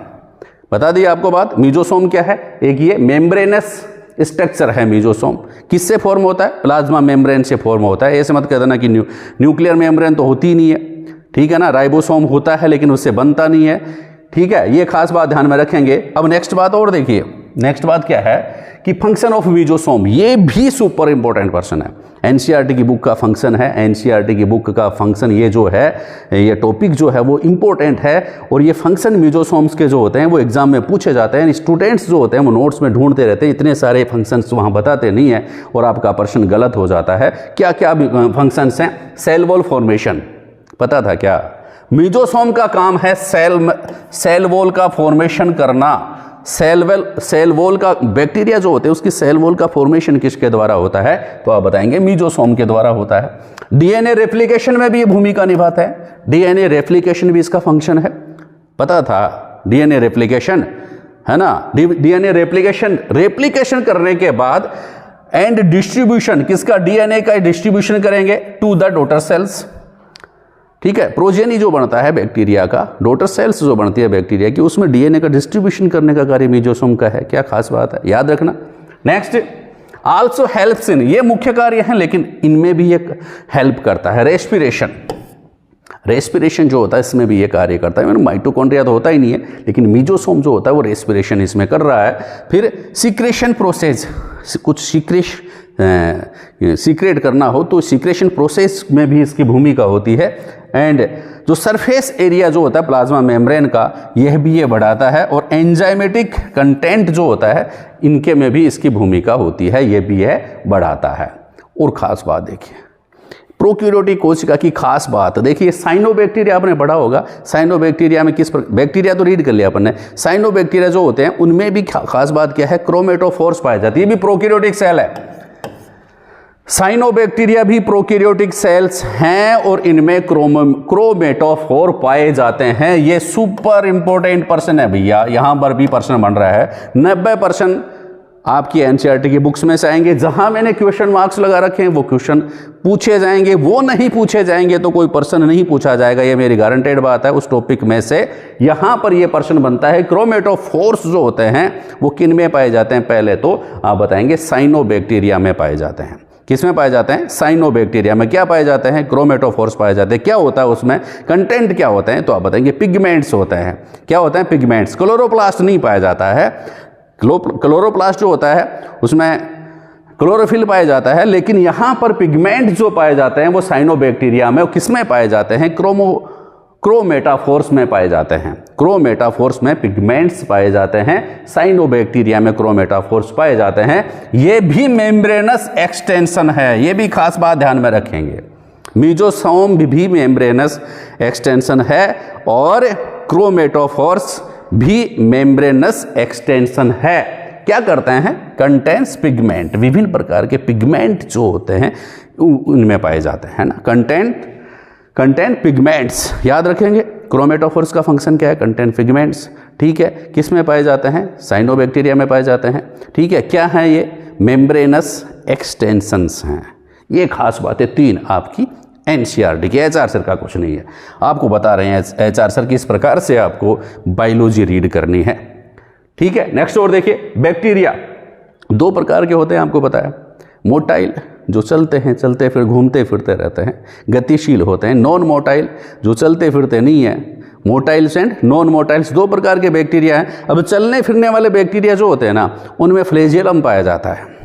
Speaker 1: बता दिए आपको बात। मीजोसोम क्या है, एक ये मेम्ब्रेनस स्ट्रक्चर है। मीजोसोम किससे फॉर्म होता है, प्लाज्मा मेम्ब्रेन से फॉर्म होता है। ऐसे मत कह देना कि न्यूक्लियर मेम्ब्रेन तो होती ही नहीं है, ठीक है ना, राइबोसोम होता है लेकिन उससे बनता नहीं है, ठीक है, ये खास बात ध्यान में रखेंगे। अब नेक्स्ट बात और देखिए, नेक्स्ट बात क्या है कि फंक्शन ऑफ मीजोसोम, ये भी सुपर इंपॉर्टेंट पर्सन है। एनसीईआरटी की बुक का फंक्शन है, एनसीईआरटी की बुक का फंक्शन ये जो है, ये टॉपिक जो है वो इम्पोर्टेंट है और ये फंक्शन म्यूजोसोम्स के जो होते हैं वो एग्जाम में पूछे जाते हैं। स्टूडेंट्स जो होते हैं वो नोट्स में ढूंढते रहते हैं, इतने सारे फंक्शंस वहाँ बताते नहीं है और आपका प्रश्न गलत हो जाता है। क्या क्या फंक्शंस हैं? सेल वॉल फॉर्मेशन, पता था क्या? म्यूजोसोम का काम है सेल वॉल का फॉर्मेशन करना। सेल वॉल का, बैक्टीरिया जो होते हैं उसकी सेल वॉल का फॉर्मेशन किसके द्वारा होता है? तो आप बताएंगे म्यूजोसोम के द्वारा होता है। डीएनए रेप्लिकेशन में भी ये भूमिका निभाता है, डीएनए रेप्लिकेशन भी इसका फंक्शन है, पता था? डीएनए रेप्लिकेशन है ना, डीएनए रेप्लिकेशन करने के बाद एंड डिस्ट्रीब्यूशन किसका? डीएनए का डिस्ट्रीब्यूशन करेंगे टू द डॉटर सेल्स। ठीक है, प्रोजेनी जो बनता है बैक्टीरिया का, डॉटर सेल्स जो बनती है बैक्टीरिया की, उसमें डीएनए का डिस्ट्रीब्यूशन करने का कार्य म्यूजोसोम का है। क्या खास बात है, याद रखना। नेक्स्ट, आल्सो हेल्प्स इन, ये मुख्य कार्य है लेकिन इनमें भी एक हेल्प करता है। रेस्पिरेशन जो होता है इसमें भी ये कार्य करता है। माइटोकॉन्ड्रिया तो होता ही नहीं है लेकिन मीजोसोम जो होता है वो रेस्पिरेशन इसमें कर रहा है। फिर सीक्रेशन प्रोसेस, कुछ सीक्रेट करना हो तो सीक्रेशन प्रोसेस में भी इसकी भूमिका होती है। एंड जो सरफेस एरिया जो होता है प्लाज्मा मेम्ब्रेन का, यह भी ये बढ़ाता है। और एंजाइमेटिक कंटेंट जो होता है इनके में भी इसकी भूमिका होती है, ये भी यह बढ़ाता है। और खास बात देखिए, प्रोक्यूरियोटिक कोशिका की खास बात देखिए, साइनोबैक्टीरिया आपने पढ़ा होगा। साइनोबैक्टीरिया में बैक्टीरिया तो रीड कर लिया अपन ने। साइनोबैक्टीरिया जो होते हैं उनमें भी खास बात क्या है? क्रोमेटोफोर्स पाई जाती है। ये भी प्रोक्यूरियोटिक सेल है। साइनोबैक्टीरिया भी प्रोक्यूरियोटिक सेल्स हैं और इनमें क्रोमेटोफोर पाए जाते हैं। ये सुपर इंपॉर्टेंट प्रश्न है भैया, यहां पर भी प्रश्न बन रहा है। 90% आपकी एनसीईआरटी की बुक्स में से आएंगे। जहां मैंने क्वेश्चन मार्क्स लगा रखे हैं वो क्वेश्चन पूछे जाएंगे, वो नहीं पूछे जाएंगे तो कोई प्रश्न नहीं पूछा जाएगा, ये मेरी गारंटेड बात है। उस टॉपिक में से यहां पर ये प्रश्न बनता है। क्रोमेटोफोर्स जो होते हैं वो किन में पाए जाते हैं? पहले तो आप बताएंगे साइनोबैक्टीरिया में पाए जाते हैं। किस में पाए जाते हैं? साइनोबैक्टीरिया में। क्या पाए जाते हैं? क्रोमेटोफोर्स पाए जाते हैं। क्या होता है उसमें? कंटेंट क्या होते हैं? तो आप बताएंगे पिगमेंट्स होते हैं। क्या होते हैं? पिगमेंट्स। क्लोरोप्लास्ट नहीं पाया जाता है। क्लोरोप्लास्ट जो होता है उसमें क्लोरोफिल पाया जाता है, लेकिन यहां पर पिगमेंट जो पाए जाते हैं वो साइनोबैक्टीरिया में किस में पाए जाते हैं? क्रोमेटाफोर्स में पाए जाते हैं। क्रोमेटाफोर्स में पिगमेंट्स पाए जाते हैं, साइनोबैक्टीरिया में क्रोमेटाफोर्स पाए जाते हैं। ये भी मेम्ब्रेनस एक्सटेंशन है, ये भी खास बात ध्यान में रखेंगे। मीजोसोम भी मेम्ब्रेनस एक्सटेंशन है और क्रोमेटोफोर्स भी मेम्ब्रेनस एक्सटेंशन है। क्या करते हैं? कंटेंस पिगमेंट, विभिन्न प्रकार के पिगमेंट जो होते हैं उनमें पाए जाते हैं ना। कंटेंट पिगमेंट्स याद रखेंगे। क्रोमेटोफोर्स का फंक्शन क्या है? Content pigments. ठीक है, किस में पाए जाते हैं? साइनोबैक्टीरिया में पाए जाते हैं। ठीक है, क्या है ये? मेम्ब्रेनस एक्सटेंशंस हैं। ये खास बातें 3 आपकी एनसीईआरटी की। एचआर सर का कुछ नहीं है, आपको बता रहे हैं एचआर सर किस प्रकार से आपको बायोलॉजी रीड करनी है। ठीक है, नेक्स्ट और देखिए, बैक्टीरिया 2 प्रकार के होते हैं, आपको बताया। मोटाइल जो चलते हैं, चलते फिर घूमते फिरते रहते हैं, गतिशील होते हैं। नॉन मोटाइल जो चलते फिरते नहीं है। मोटाइल्स एंड नॉन मोटाइल्स 2 प्रकार के बैक्टीरिया हैं। अब चलने फिरने वाले बैक्टीरिया जो होते हैं ना, उनमें फ्लैजेलम पाया जाता है।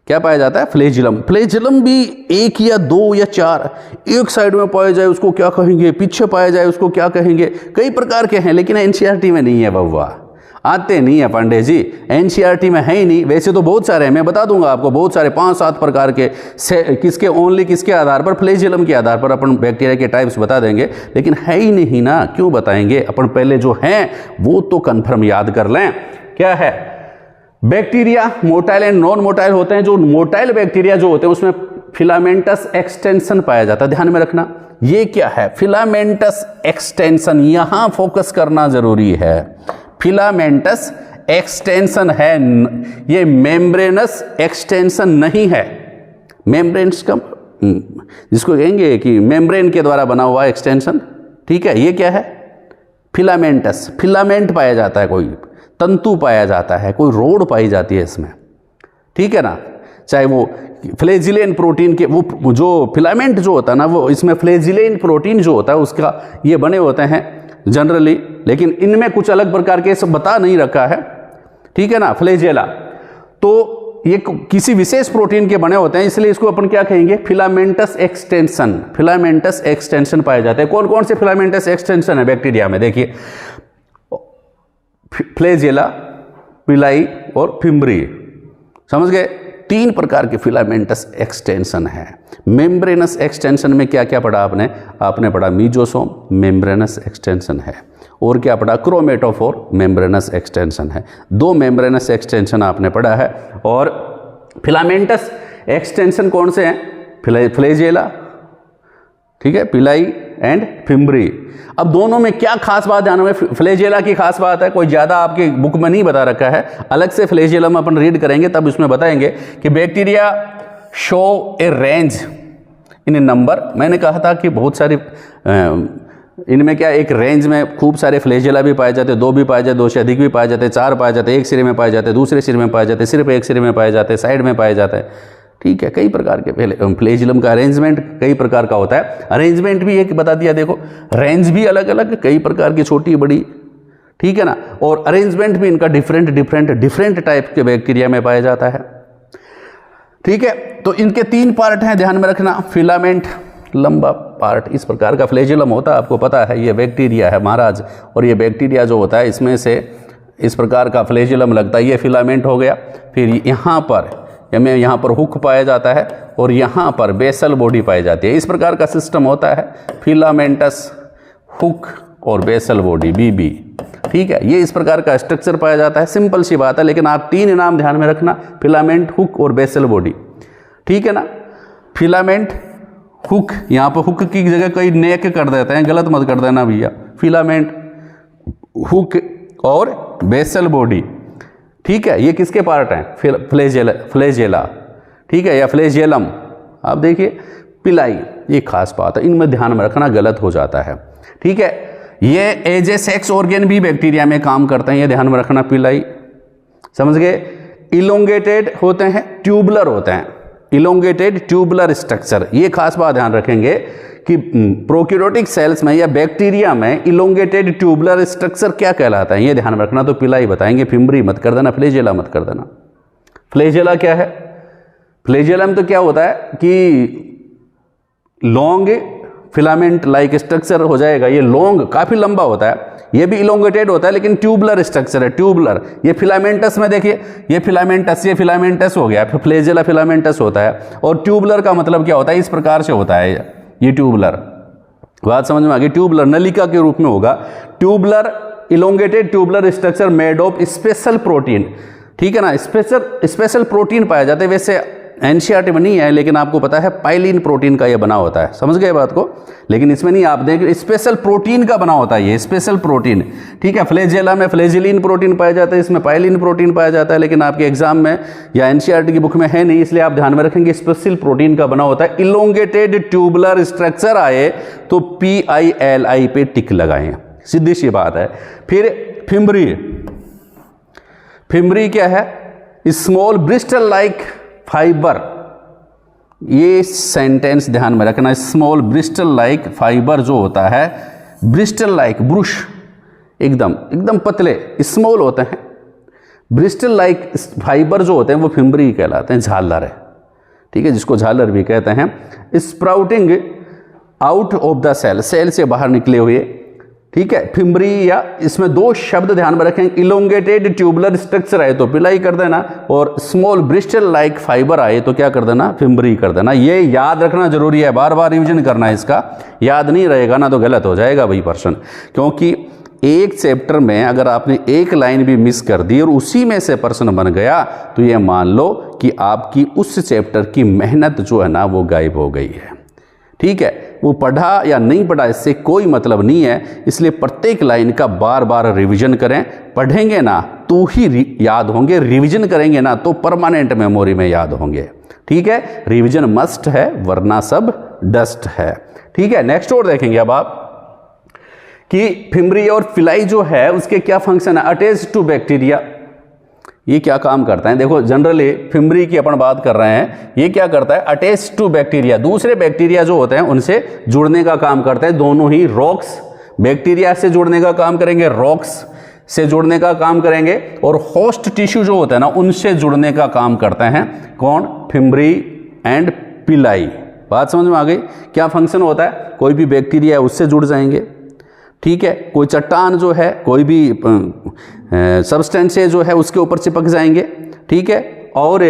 Speaker 1: क्या पाया जाता है? फ्लैजेलम। फ्लैजेलम भी 1 या 2 या 4 एक साइड में पाया जाए उसको क्या कहेंगे? पीछे पाया जाए उसको क्या कहेंगे? कई प्रकार के हैं लेकिन एनसीईआरटी में नहीं है बउआ, आते नहीं है पांडे जी, एनसीईआरटी में है ही नहीं। वैसे तो बहुत सारे हैं, मैं बता दूंगा आपको, बहुत सारे 5-7 प्रकार के किसके आधार पर? फ्लैजेलम के आधार पर अपन बैक्टीरिया के टाइप्स बता देंगे, लेकिन है ही नहीं ना, क्यों बताएंगे? अपन पहले जो हैं वो तो कंफर्म याद कर लें। क्या है? Bacteria motile and non motile होते हैं। जो मोटाइल बैक्टीरिया जो होते हैं उसमें फिलामेंटस एक्सटेंशन पाया जाता है। ध्यान में रखना, ये क्या है? फिलामेंटस एक्सटेंशन, यहां फोकस करना जरूरी है। फिलामेंटस एक्सटेंशन है, ये मेम्ब्रेनस एक्सटेंशन नहीं है। मेम्ब्रेन्स का जिसको कहेंगे कि मेम्ब्रेन के द्वारा बना हुआ एक्सटेंशन। ठीक है, ये क्या है? फिलामेंटस। फिलामेंट पाया जाता है, कोई तंतु पाया जाता है, कोई रोड पाई जाती है इसमें। ठीक है ना, चाहे वो फ्लैजिलेन प्रोटीन के वो जो फिलामेंट जो होता है ना, वो इसमें फ्लैजिलेन प्रोटीन जो होता है उसका ये बने होते हैं जनरली, लेकिन इनमें कुछ अलग प्रकार के सब बता नहीं रखा है। ठीक है ना, फ्लैजेला। तो ये किसी विशेष प्रोटीन के बने होते हैं, इसलिए इसको अपन क्या कहेंगे, फिलामेंटस एक्सटेंशन। फिलामेंटस एक्सटेंशन पाए जाते हैं। कौन कौन से फिलामेंटस एक्सटेंशन है बैक्टीरिया में, देखिए फ्लैजेला, पिलाई और फिम्ब्री, समझ गए। 3 प्रकार के फिलामेंटस एक्सटेंशन है। मेम्ब्रेनस एक्सटेंशन में क्या क्या पढ़ा आपने पढ़ा मीजोसोम, मेम्ब्रेनस एक्सटेंशन है, और क्या पढ़ा, क्रोमेटोफोर, मेम्ब्रेनस एक्सटेंशन है। 2 मेम्ब्रेनस एक्सटेंशन आपने पढ़ा है। और फिलामेंटस एक्सटेंशन कौन से हैं, फ्लैजेला, ठीक है, पिलाई एंड फिम्ब्री। अब दोनों में क्या खास बात ध्यान में, फ्लैजेला की खास बात है, कोई ज़्यादा आपके बुक में नहीं बता रखा है, अलग से फ्लैजेलम अपन रीड करेंगे तब इसमें बताएंगे कि बैक्टीरिया शो ए रेंज इन नंबर। मैंने कहा था कि बहुत सारी इनमें क्या एक रेंज में खूब सारे फ्लैजेला भी पाए जाते हैं, 2 भी पाए जाते, 2 से अधिक भी पाए जाते, 4 पाए जाते, एक सिरे में पाए जाते, दूसरे सिरे में पाए जाते, सिर्फ एक सिरे में पाए जाते, साइड में पाए जाते हैं, ठीक है। कई प्रकार के फ्लैजेलम का अरेंजमेंट कई प्रकार का होता है। अरेंजमेंट भी एक बता दिया, देखो रेंज भी अलग अलग, कई प्रकार की, छोटी बड़ी, ठीक है ना। और अरेंजमेंट भी इनका डिफरेंट टाइप के बैक्टीरिया में पाया जाता है, ठीक है। तो इनके 3 पार्ट हैं, ध्यान में रखना। फिलामेंट लंबा पार्ट इस प्रकार का फ्लैजेलम होता है, आपको पता है, ये बैक्टीरिया है महाराज, और ये बैक्टीरिया जो होता है इसमें से इस प्रकार का फ्लैजेलम लगता है, ये फिलामेंट हो गया। फिर यहाँ पर हुक पाया जाता है और यहाँ पर बेसल बॉडी पाई जाती है। इस प्रकार का सिस्टम होता है, फिलामेंटस, हुक और बेसल बॉडी, बीबी, ठीक है। ये इस प्रकार का स्ट्रक्चर पाया जाता है। सिंपल सी बात है, लेकिन आप 3 नाम ध्यान में रखना, फिलामेंट, हुक और बेसल बॉडी, ठीक है ना। फिलामेंट, हुक, यहाँ पर हुक की जगह कई नेक कर देते हैं, गलत मत कर देना भैया। फिलामेंट, हुक और बेसल बॉडी, ठीक है। ये किसके पार्ट हैं, फ्लैजेला, ठीक है, या फ्लैजेलम। आप देखिए पिलाई, ये खास बात है, इनमें ध्यान में रखना, गलत हो जाता है, ठीक है। ये एज ए सेक्स ऑर्गन भी बैक्टीरिया में काम करते हैं, ये ध्यान में रखना, पिलाई, समझ गए। इलोंगेटेड होते हैं, ट्यूबुलर होते हैं, इलोंगेटेड ट्यूबुलर स्ट्रक्चर, ये खास बात ध्यान रखेंगे कि प्रोकैरियोटिक सेल्स में या बैक्टीरिया में इलोंगेटेड ट्यूबुलर स्ट्रक्चर क्या कहलाता है, ये ध्यान में रखना। तो पिलाई बताएंगे, फिम्ब्री मत कर देना, फ्लैजेला मत कर देना। फ्लैजेला क्या है, फ्लैजेलम तो क्या होता है कि लॉन्ग फिलामेंट लाइक स्ट्रक्चर हो जाएगा, ये लॉन्ग काफी लंबा होता है, ये भी इलोंगेटेड होता है लेकिन ट्यूबुलर स्ट्रक्चर है, ट्यूबुलर। ये फिलामेंटस में देखिए, ये फिलामेंटस हो गया, फिर फ्लैजेला फिलामेंटस होता है। और ट्यूबुलर का मतलब क्या होता है, इस प्रकार से होता है ये ट्यूबुलर, बात समझ में आ गई। ट्यूबुलर नलिका के रूप में होगा, tubular, elongated tubular structure made of special protein, ठीक है ना। स्पेशल प्रोटीन पाया जाते हैं, वैसे एनसीईआरटी में नहीं है, लेकिन आपको पता है पाइलिन प्रोटीन का ये बना होता है, समझ गए बात को। लेकिन इसमें नहीं, आप देख स्पेशल प्रोटीन का बना होता है ये, स्पेशल प्रोटीन, ठीक है। फ्लैजेला में फ्लैजिलिन प्रोटीन पाया जाता है, इसमें पाइलिन प्रोटीन पाया जाता है, लेकिन आपके एग्जाम में या एनसीईआरटी की बुक में है नहीं, इसलिए आप ध्यान में रखेंगे स्पेशल प्रोटीन का बना होता है। इलोंगेटेड ट्यूबुलर स्ट्रक्चर आए तो PILI पे टिक लगाएं, सीधी सी बात है। फिर फिम्ब्री क्या है, स्मॉल ब्रिस्टल लाइक फाइबर, ये सेंटेंस ध्यान में रखना। स्मॉल ब्रिस्टल लाइक फाइबर जो होता है, ब्रिस्टल लाइक, ब्रुश एकदम पतले, स्मॉल होते हैं, ब्रिस्टल लाइक फाइबर जो होते हैं वो फिम्ब्री कहलाते हैं, झालर है, ठीक है, जिसको झालर भी कहते हैं। Sprouting out of the cell, cell से बाहर निकले हुए, ठीक है, फिम्ब्री। या इसमें 2 शब्द ध्यान में रखें, इलोंगेटेड ट्यूबुलर स्ट्रक्चर आए तो पिलाई कर देना, और स्मॉल ब्रिस्टल लाइक फाइबर आए तो क्या कर देना, फिम्ब्री कर देना। ये याद रखना जरूरी है, बार बार रिवीजन करना है इसका, याद नहीं रहेगा ना तो गलत हो जाएगा भाई पर्सन। क्योंकि एक चैप्टर में अगर आपने एक लाइन भी मिस कर दी और उसी में से पर्सन बन गया तो ये मान लो कि आपकी उस चैप्टर की मेहनत जो है ना वो गायब हो गई है, ठीक है। वो पढ़ा या नहीं पढ़ा इससे कोई मतलब नहीं है, इसलिए प्रत्येक लाइन का बार बार रिवीजन करें। पढ़ेंगे ना तो ही याद होंगे, रिवीजन करेंगे ना तो परमानेंट मेमोरी में याद होंगे, ठीक है। रिवीजन मस्ट है, वरना सब डस्ट है, ठीक है। नेक्स्ट और देखेंगे अब आप कि फिम्ब्री और फिलाई जो है उसके क्या फंक्शन है। अटैच टू बैक्टीरिया, ये क्या काम करता है, देखो जनरली फिम्ब्री की अपन बात कर रहे हैं, ये क्या करता है, अटैच टू बैक्टीरिया, दूसरे बैक्टीरिया जो होते हैं उनसे जुड़ने का काम करता है। दोनों ही रॉक्स, बैक्टीरिया से जुड़ने का काम करेंगे रॉक्स, से जुड़ने का काम करेंगे और होस्ट टिश्यू जो होता है ना उनसे जुड़ने का काम करते हैं कौन, फिम्बरी एंड पिलाई। बात समझ में आ गई? क्या फंक्शन होता है, कोई भी बैक्टीरिया है उससे जुड़ जाएंगे, ठीक है, कोई चट्टान जो है, कोई भी सब्सटेंस जो है उसके ऊपर चिपक जाएंगे, ठीक है, और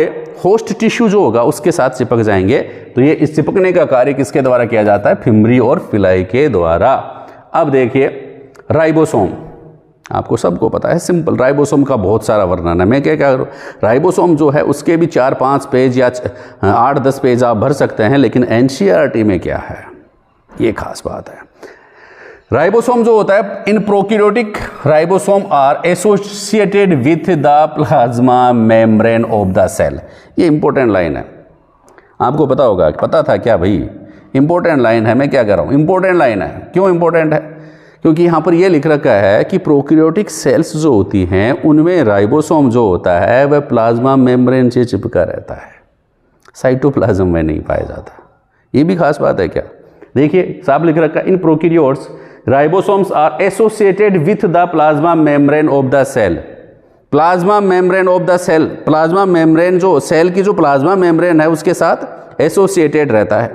Speaker 1: होस्ट टिश्यू जो होगा उसके साथ चिपक जाएंगे। तो ये इस चिपकने का कार्य किसके द्वारा किया जाता है, फिम्बरी और पिलाई के द्वारा। अब देखिए राइबोसोम, आपको सबको पता है, सिंपल, राइबोसोम का बहुत सारा वर्णन है। मैं क्या करूँ, राइबोसोम जो है उसके भी 4-5 पेज या 8-10 पेज आप भर सकते हैं, लेकिन एनसीईआरटी में क्या है, ये खास बात है। राइबोसोम जो होता है, in prokaryotic ribosome are associated with the plasma membrane of the cell. ये इंपॉर्टेंट लाइन है, आपको पता होगा, पता था क्या भाई, इंपॉर्टेंट लाइन है। मैं क्या कर रहा हूँ, इंपॉर्टेंट लाइन है। क्यों इंपॉर्टेंट है, क्योंकि यहाँ पर यह लिख रखा है कि प्रोकैरियोटिक सेल्स जो होती हैं उनमें राइबोसोम जो होता है वह प्लाज्मा मेम्ब्रेन से चिपका रहता है, साइटोप्लाज्म में नहीं पाया जाता। ये भी खास बात है क्या, देखिए साफ लिख रखा है, in prokaryotes ribosomes are associated with the plasma membrane of the cell. Plasma membrane of the cell, plasma membrane जो सेल की जो प्लाज्मा मेम्ब्रेन है उसके साथ एसोसिएटेड रहता है,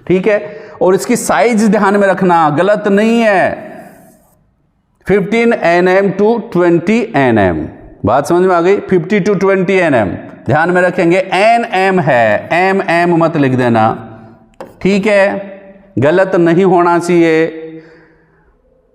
Speaker 1: ठीक है। और इसकी साइज ध्यान में रखना, गलत नहीं है, 15 nm to 20 nm। बात समझ में आ गई, 50 to 20 nm ध्यान में रखेंगे। nm है, mm मत लिख देना, ठीक है, गलत नहीं होना चाहिए।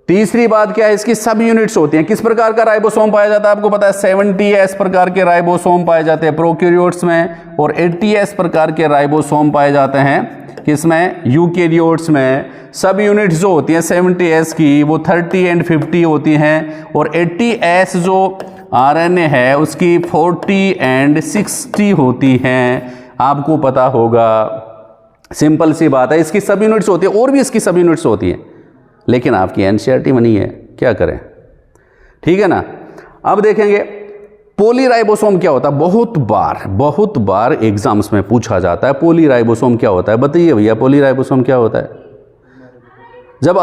Speaker 1: तीसरी बात क्या है, इसकी सब यूनिट्स होती हैं। किस प्रकार का राइबोसोम पाया जाता है, आपको पता है 70S प्रकार के राइबोसोम पाए जाते हैं प्रोकैरियोट्स में, और 80S प्रकार के राइबोसोम पाए जाते हैं किसमें, यूकैरियोट्स में। सब यूनिट्स जो होती हैं 70S की वो 30 and 50 होती हैं, और 80S जो RNA है उसकी 40 and 60 होती हैं, आपको पता होगा। सिंपल सी बात है, इसकी सब यूनिट्स होती है, और भी इसकी सब यूनिट्स होती हैं, लेकिन आपकी एनसीईआरटी में नहीं है, क्या करें, ठीक है ना। अब देखेंगे पॉलीराइबोसोम क्या होता है, बहुत बार एग्जाम्स में पूछा जाता है पॉलीराइबोसोम क्या होता है। बताइए भैया पॉलीराइबोसोम क्या होता है। जब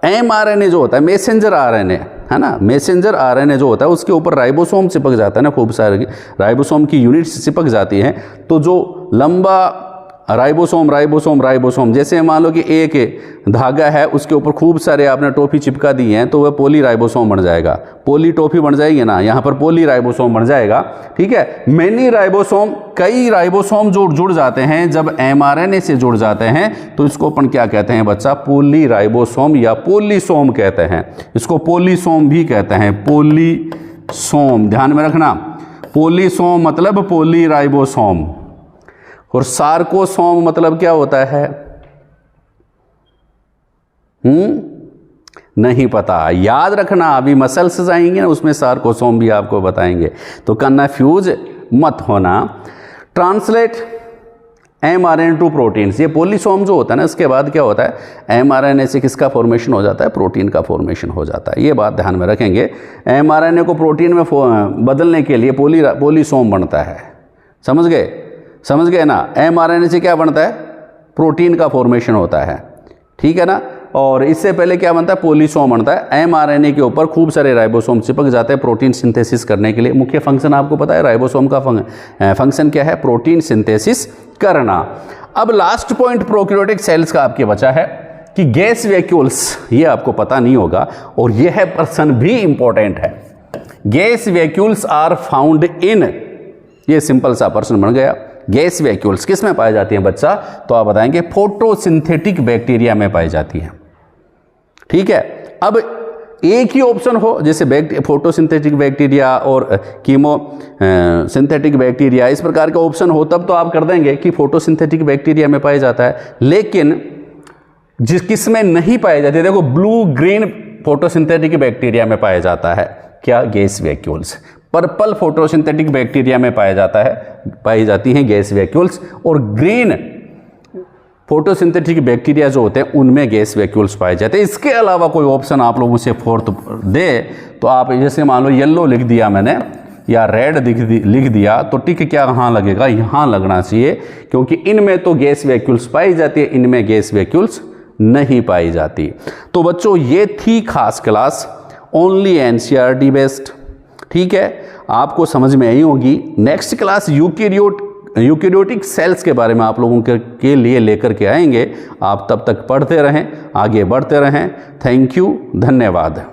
Speaker 1: mRNA जो होता है, मैसेंजर RNA है ना, मैसेंजर RNA जो होता है उसके ऊपर राइबोसोम चिपक जाता है ना, खूब सारे राइबोसोम की यूनिट्स चिपक जाती हैं, तो जो लंबा राइबोसोम जैसे मान लो कि एक धागा है उसके ऊपर खूब सारे आपने टोफी चिपका दी हैं, तो वह पॉलीराइबोसोम बन जाएगा, पॉली टोफी बन जाएगी ना, यहाँ पर पॉलीराइबोसोम बन जाएगा, ठीक है। मेनी राइबोसोम, कई राइबोसोम जो जुड़ जाते हैं जब mRNA से जुड़ जाते हैं तो इसको अपन क्या कहते हैं बच्चा, पॉलीराइबोसोम या पॉलीसोम कहते हैं। इसको पॉलीसोम भी कहते हैं, पॉलीसोम ध्यान में रखना। पॉलीसोम मतलब पॉलीराइबोसोम, और सार्कोसोम मतलब क्या होता है, नहीं पता, याद रखना, अभी मसल्स जाएंगे ना उसमें सार्कोसोम भी आपको बताएंगे, तो कन्फ्यूज मत होना। ट्रांसलेट mRNA टू प्रोटीन्स, ये पॉलीसोम जो होता है ना, इसके बाद क्या होता है, mRNA से किसका फॉर्मेशन हो जाता है, प्रोटीन का फॉर्मेशन हो जाता है। ये बात ध्यान में रखेंगे, mRNA को प्रोटीन में बदलने के लिए पॉलीसोम बनता है, समझ गए ना। mRNA से क्या बनता है, प्रोटीन का फॉर्मेशन होता है, ठीक है ना। और इससे पहले क्या बनता है, पॉलीसोम बनता है। mRNA के ऊपर खूब सारे राइबोसोम चिपक जाते हैं प्रोटीन सिंथेसिस करने के लिए। मुख्य फंक्शन आपको पता है राइबोसोम का फंक्शन क्या है, प्रोटीन सिंथेसिस करना। अब लास्ट पॉइंट प्रोकैरियोटिक सेल्स का आपके बचा है कि गैस वैक्यूल्स, ये आपको पता नहीं होगा और यह पर्सन भी इंपॉर्टेंट है। Gas vacuoles are found in, ये सिंपल सा पर्सन बन गया। गैस वैक्यूल्स किस में पाई जाती हैं बच्चा, तो आप बताएंगे फोटोसिंथेटिक बैक्टीरिया में पाई जाती हैं, ठीक है। अब एक ही ऑप्शन हो, जैसे फोटोसिंथेटिक बैक्टीरिया और कीमो सिंथेटिक बैक्टीरिया, इस प्रकार का ऑप्शन हो तब तो आप कर देंगे कि फोटोसिंथेटिक बैक्टीरिया में पाया जाता है। लेकिन किस में नहीं पाए जाते, देखो ब्लू ग्रीन फोटोसिंथेटिक बैक्टीरिया में पाया जाता है क्या, gas vacuoles. Purple photosynthetic bacteria में पाई जाती हैं गैस वैक्यूल्स, और ग्रीन फोटोसिंथेटिक बैक्टीरिया जो होते हैं उनमें गैस वैक्यूल्स पाए जाते हैं। इसके अलावा कोई ऑप्शन आप लोगों से फोर्थ दे तो आप जैसे मान लो येलो लिख दिया मैंने या रेड लिख दिया, तो टिक क्या कहाँ लगेगा, यहाँ लगना चाहिए, क्योंकि इनमें तो गैस वैक्यूल्स पाई जाती है, इनमें गैस वैक्यूल्स नहीं पाई जाती। तो बच्चों ये थी खास क्लास, ओनली एनसीईआरटी बेस्ड। ठीक है, आपको समझ में आई होगी। नेक्स्ट क्लास यूकेरियोटिक सेल्स के बारे में आप लोगों के लिए लेकर के आएंगे। आप तब तक पढ़ते रहें, आगे बढ़ते रहें। थैंक यू, धन्यवाद।